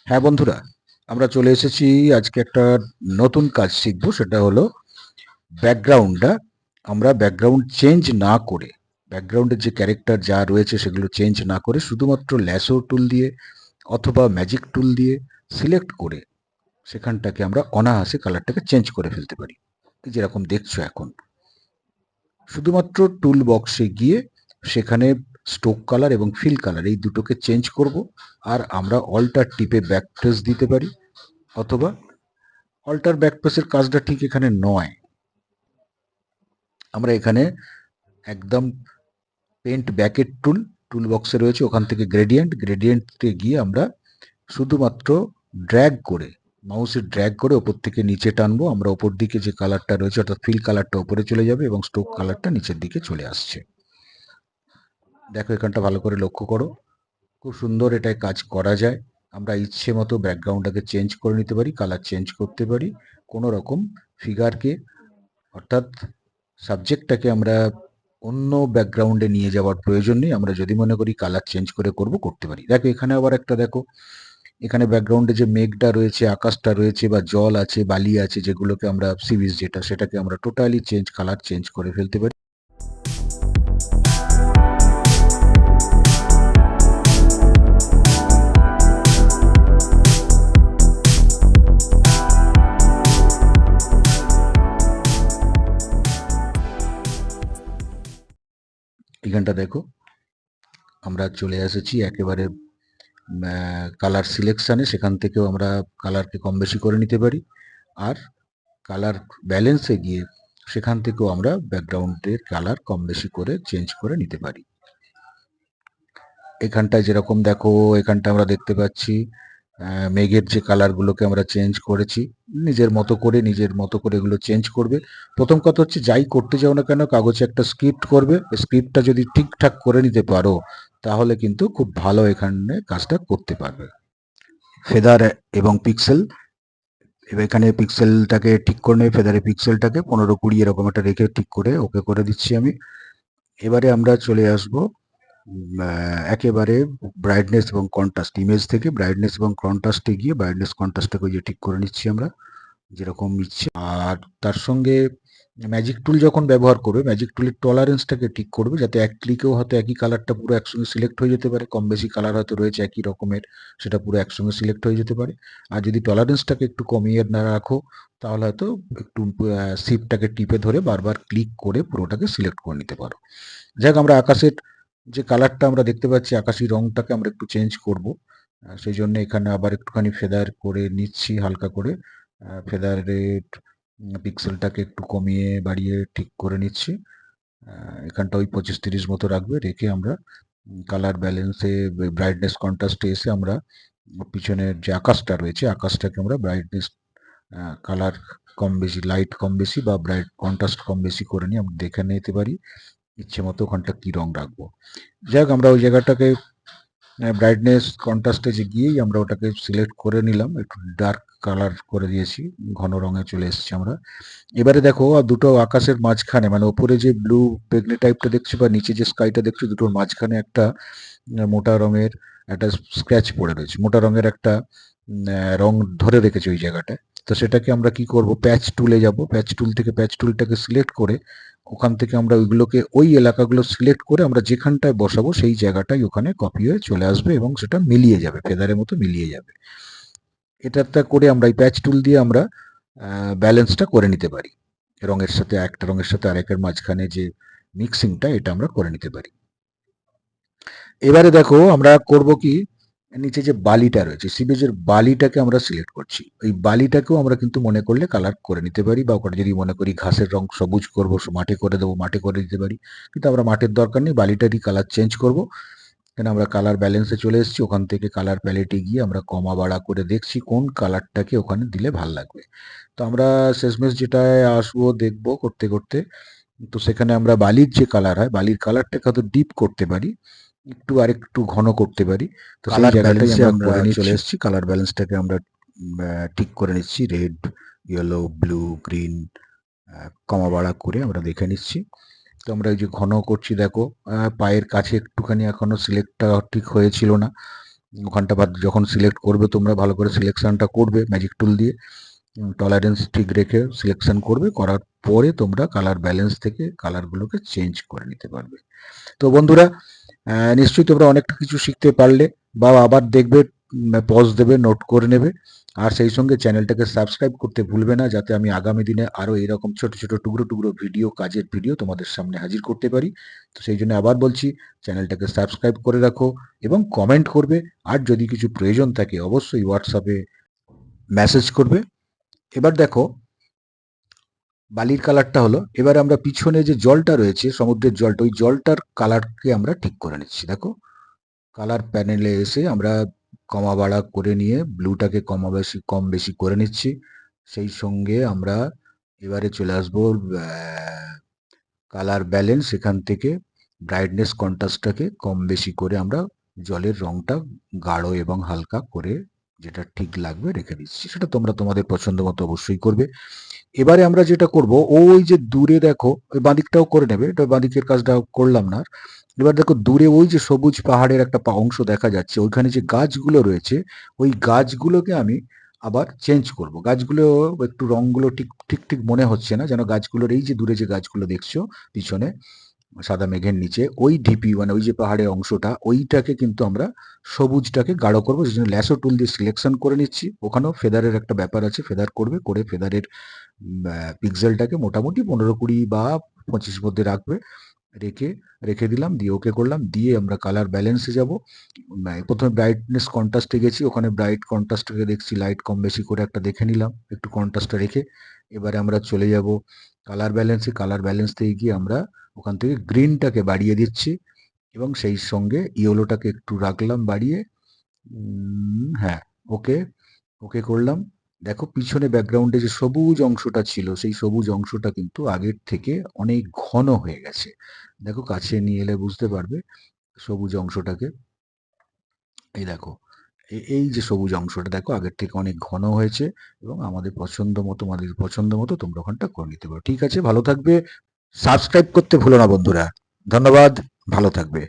হ্যাঁ বন্ধুরা, আমরা চলে এসেছি আজকে একটা নতুন কাজ শিখবো। সেটা হলো ব্যাকগ্রাউন্ডটা আমরা ব্যাকগ্রাউন্ড চেঞ্জ না করে, ব্যাকগ্রাউন্ডের যে ক্যারেক্টার যা রয়েছে সেগুলো চেঞ্জ না করে শুধুমাত্র ল্যাসো টুল দিয়ে অথবা ম্যাজিক টুল দিয়ে সিলেক্ট করে সেখানটাকে আমরা অনায়াসে কালারটাকে চেঞ্জ করে ফেলতে পারি। যেরকম দেখছো এখন, শুধুমাত্র টুল বক্সে গিয়ে সেখানে স্ট্রোক কালার এবং ফিল কালার এই দুটোকে চেঞ্জ করব। আর আমরা অল্টার টিপে ব্যাক ট্রেস দিতে পারি, অথবা অল্টার ব্যাকপ্রেসের কাজটা ঠিক এখানে নয়। আমরা এখানে একদম পেন্ট ব্যাকেট টুল বক্সে রয়েছে, ওখান থেকে গ্রেডিয়েন্টে গিয়ে আমরা শুধুমাত্র ড্র্যাগ করে, মাউসে ড্র্যাগ করে ওপর থেকে নিচে টানবো। আমরা ওপর দিকে যে কালারটা রয়েছে অর্থাৎ ফিল কালারটা ওপরে চলে যাবে এবং স্ট্রোক কালারটা নিচের দিকে চলে আসছে। দেখো এখানটা ভালো করে লক্ষ্য করো, খুব সুন্দর এটায় কাজ করা যায়। আমরা ইচ্ছে মতো ব্যাকগ্রাউন্ডটাকে চেঞ্জ করে নিতে পারি, কালার চেঞ্জ করতে পারি। কোনো রকম ফিগারকে অর্থাৎ সাবজেক্টটাকে আমরা অন্য ব্যাকগ্রাউন্ডে নিয়ে যাওয়ার প্রয়োজন নেই। আমরা যদি মনে করি কালার চেঞ্জ করে করতে পারি। দেখো এখানে আবার একটা দেখো, এখানে ব্যাকগ্রাউন্ডে যে মেঘটা রয়েছে, আকাশটা রয়েছে, বা জল আছে, বালি আছে, যেগুলোকে আমরা সি বিচ যেটা, সেটাকে আমরা টোটালি কালার চেঞ্জ করে ফেলতে পারি। এখানটা দেখো আমরা চলে এসেছি একেবারে কালার সিলেকশানে। সেখান থেকেও আমরা কালারকে কম বেশি করে নিতে পারি। আর কালার ব্যালেন্সে গিয়ে সেখান থেকেও আমরা ব্যাকগ্রাউন্ডের কালার কম বেশি করে চেঞ্জ করে নিতে পারি। এখানটায় যেরকম দেখো, এখানটা আমরা দেখতে পাচ্ছি মেঘের যে কালারগুলোকে আমরা চেঞ্জ করেছি নিজের মতো করে এগুলো চেঞ্জ করবে। প্রথম কথা হচ্ছে, যাই করতে যাও না কেন কাগজে একটা স্ক্রিপ্ট করবে। স্ক্রিপ্টটা যদি ঠিকঠাক করে নিতে পারো তাহলে কিন্তু খুব ভালো এখানে কাজটা করতে পারবে। ফেদার এবং পিক্সেল, এবার এখানে পিক্সেলটাকে ঠিক করে নেবে। ফেদারে পিক্সেলটাকে 15-20 এরকম একটা রেখে ঠিক করে ওকে করে দিচ্ছি আমি। এবারে আমরা চলে আসবো একেবারে ব্রাইটনেস এবং কন্ট্রাস্ট, ইমেজ থেকে ব্রাইটনেস এবং কন্ট্রাস্টে গিয়ে ব্রাইটনেস কন্ট্রাস্টটাকে যে ঠিক করে নিচ্ছি আমরা যেরকম ইচ্ছে। আর তার সঙ্গে ম্যাজিক টুল যখন ব্যবহার করবে, ম্যাজিক টুলের টলারেন্সটাকে ঠিক করবে, যাতে এক ক্লিকেও হয়তো একই কালারটা পুরো একসঙ্গে সিলেক্ট হয়ে যেতে পারে। কম বেশি কালার হয়তো রয়েছে একই রকমের, সেটা পুরো একসঙ্গে সিলেক্ট হয়ে যেতে পারে। আর যদি টলারেন্সটাকে একটু কমিয়ে না রাখো তাহলে হয়তো একটু শিফটটাকে টিপে ধরে বারবার ক্লিক করে পুরোটাকে সিলেক্ট করে নিতে পারো। যাক, আমরা আকাশের যে কালারটা আমরা দেখতে পাচ্ছি, আকাশি রংটাকে আমরা একটু চেঞ্জ করব। সেই জন্য এখানে আবার একটুখানি ফেদার করে নিচ্ছি হালকা করে। ফেদারের পিক্সেলটাকে একটু কমিয়ে বাড়িয়ে ঠিক করে নিচ্ছি। এখানটা ওই 25-30 মতো রাখবে, রেখে আমরা কালার ব্যালেন্সে ব্রাইটনেস কন্ট্রাস্টে এসে আমরা পিছনের যে আকাশটা রয়েছে আকাশটাকে আমরা ব্রাইটনেস কালার কম বেশি, লাইট কম বেশি বা ব্রাইট কন্ট্রাস্ট কম বেশি করে নিয়ে আমরা দেখে নিতে পারি ইচ্ছে মতো ওখানটা কি রং রাখবো। যাই হোক, আমরা ওই জায়গাটাকে ব্রাইটনেস কন্ট্রাস্টে যে গিয়েই আমরা ওটাকে সিলেক্ট করে নিলাম, একটু ডার্ক কালার করে দিয়েছি, ঘন রঙে চলে এসেছি আমরা। এবারে দেখো দুটো আকাশের মাঝখানে, মানে ওপরে যে ব্লু বেগনি টাইপটা দেখছো বা নিচে যে স্কাইটা দেখছো, দুটোর মাঝখানে একটা মোটা রঙের একটা স্ক্র্যাচ পড়ে রয়েছে, মোটা রঙের একটা রং ধরে রেখেছে ওই জায়গাটায়। তো সেটাকে আমরা কি করব, প্যাচ টুলে যাব, প্যাচ টুল থেকে প্যাচ টুলটাকে সিলেক্ট করে ওখান থেকে আমরা ওইগুলোকে, ওই এলাকাগুলো সিলেক্ট করে আমরা যেখানটায় বসাবো সেই জায়গাটাই ওখানে কপি হয়ে চলে আসবে এবং সেটা মিলিয়ে যাবে, ফেদারের মতো মিলিয়ে যাবে। এটা করে আমরা এই প্যাচ টুল দিয়ে আমরা ব্যালেন্সটা করে নিতে পারি। রঙের সাথে একটা রঙের সাথে আরেকের মাঝখানে যে মিক্সিংটা, এটা আমরা করে নিতে পারি। এবারে দেখো আমরা করব কি, নিচে যে বালিটা রয়েছে, সিবেজের বালিটাকে আমরা সিলেক্ট করছি। এই বালিটাকেও আমরা কিন্তু মনে করলে কালার করে নিতে পারি, বা ওখানে যদি মনে করি ঘাসের রং সবুজ করব, মাঠে করে দেবো, মাঠে করে দিতে পারি। কিন্তু আমরা মাঠের দরকার নেই, বালিটারই কালার চেঞ্জ করব। এখানে আমরা কালার ব্যালেন্সে চলে এসেছি, ওখান থেকে কালার প্যালেটে গিয়ে আমরা কমা বাড়া করে দেখছি কোন কালারটাকে ওখানে দিলে ভাল লাগবে। তো আমরা শেষমেশ যেটায় আসবো দেখবো করতে করতে, তো সেখানে আমরা বালির যে কালার হয়, বালির কালারটাকে হয়তো ডিপ করতে পারি, একটু আরেকটু ঘন করতে পারি। তো সেই জায়গাটাই আমরা চলে এসেছি, কালার ব্যালেন্সটাকে আমরা ঠিক করে নিচ্ছি, রেড, ইয়েলো, ব্লু, গ্রিন কমা বাড়া করে আমরা দেখে নিচ্ছি। তো আমরা এই যে ঘন করছি দেখো, পায়ের কাছে একটুখানি এখনো সিলেক্টটা ঠিক হয়েছিল না। ওখানটা যখন সিলেক্ট করবে তোমরা ভালো করে সিলেকশনটা করবে ম্যাজিক টুল দিয়ে, টলারেন্স ঠিক রেখে সিলেকশন করবে, করার পরে তোমরা কালার ব্যালেন্স থেকে কালারগুলোকে চেঞ্জ করে নিতে পারবে। তো বন্ধুরা, নিশ্চয়ই তোমরা অনেকটা কিছু শিখতে পারলে, বা আবার দেখবে, পজ দেবে, নোট করে নেবে, আর সেই সঙ্গে চ্যানেলটাকে সাবস্ক্রাইব করতে ভুলবে না, যাতে আমি আগামী দিনে আরও এরকম ছোট ছোট টুকরো টুকরো ভিডিও, কাজের ভিডিও তোমাদের সামনে হাজির করতে পারি। তো সেই জন্য আবার বলছি, চ্যানেলটাকে সাবস্ক্রাইব করে রাখো এবং কমেন্ট করবে, আর যদি কিছু প্রয়োজন থাকে অবশ্যই হোয়াটসঅ্যাপে মেসেজ করবে। এবার দেখো, বালির কালারটা হলো, এবার আমরা পিছনে যে জলটা রয়েছে, সমুদ্রের জলটা, ওই জলটার কালারকে আমরা ঠিক করে নিচ্ছি। দেখো, কালার প্যানেলে এসে আমরা কমা বাড়া করে নিয়ে ব্লুটাকে কম বেশি করে নিচ্ছি। সেই সঙ্গে আমরা এবারে চলে আসবো কালার ব্যালেন্স, এখান থেকে ব্রাইটনেস কন্ট্রাস্টটাকে কম বেশি করে আমরা জলের রংটা গাঢ় এবং হালকা করে যেটা ঠিক লাগবে রেখে দিচ্ছি। সেটা তোমরা তোমাদের পছন্দ মতো অবশ্যই করবে। এবারে আমরা যেটা করব, ওই যে দূরে দেখো, ওই বাঁদিকটাও করে নেবে, এটা বাঁদিকের কাজটা করলাম না। এবার দেখো দূরে ওই যে সবুজ পাহাড়ের একটা অংশ দেখা যাচ্ছে, ওইখানে যে গাছগুলো রয়েছে, ওই গাছগুলোকে আমি আবার চেঞ্জ করব। গাছগুলো একটু রংগুলো ঠিক ঠিক ঠিক মনে হচ্ছে না, যেন গাছগুলোর এই যে দূরে যে গাছগুলো দেখছো পিছনে সাদা মেঘের নিচে, ওই ঢিপি মানে ওই যে পাহাড়ের অংশটা, ওইটাকে কিন্তু আমরা সবুজটাকে গাঢ় করবো। সেই জন্য ল্যাসো টুল দিয়ে সিলেকশন করে নিচ্ছি। ওখানেও ফেদারের একটা ব্যাপার আছে, ফেদার করবে, করে ফেদারের পিক্সেলটাকে মোটামুটি 15-20 বা 25 মধ্যে রাখবে, রেখে রেখে দিলাম, দিয়ে ওকে করলাম। দিয়ে আমরা কালার ব্যালেন্সে যাব। প্রথমে ব্রাইটনেস কন্ট্রাস্টে গেছি, ওখানে ব্রাইট কন্ট্রাস্টকে দেখছি লাইট কম বেশি করে একটা দেখে নিলাম, একটু কন্ট্রাস্টটা রেখে। এবারে আমরা চলে যাব কালার ব্যালেন্সে। কালার ব্যালেন্স থেকে গিয়ে আমরা ওখান থেকে গ্রিনটাকে বাড়িয়ে দিচ্ছি, এবং সেই সঙ্গে ইয়েলোটাকে একটু রাখলাম বাড়িয়ে। হ্যাঁ, ওকে ওকে করলাম। দেখো পিছনে ব্যাকগ্রাউন্ডে যে সবুজ অংশটা ছিল, সেই সবুজ অংশটা কিন্তু আগের থেকে অনেক ঘন হয়ে গেছে। দেখো কাছে নিয়ে এলে বুঝতে পারবে সবুজ অংশটাকে। এই দেখো, এই যে সবুজ অংশটা দেখো আগের থেকে অনেক ঘন হয়েছে, এবং আমাদের পছন্দ মতো তোমরা ওখানটা করে নিতে পারো। ঠিক আছে, ভালো থাকবে। সাবস্ক্রাইব করতে ভুলো না বন্ধুরা। ধন্যবাদ, ভালো থাকবে।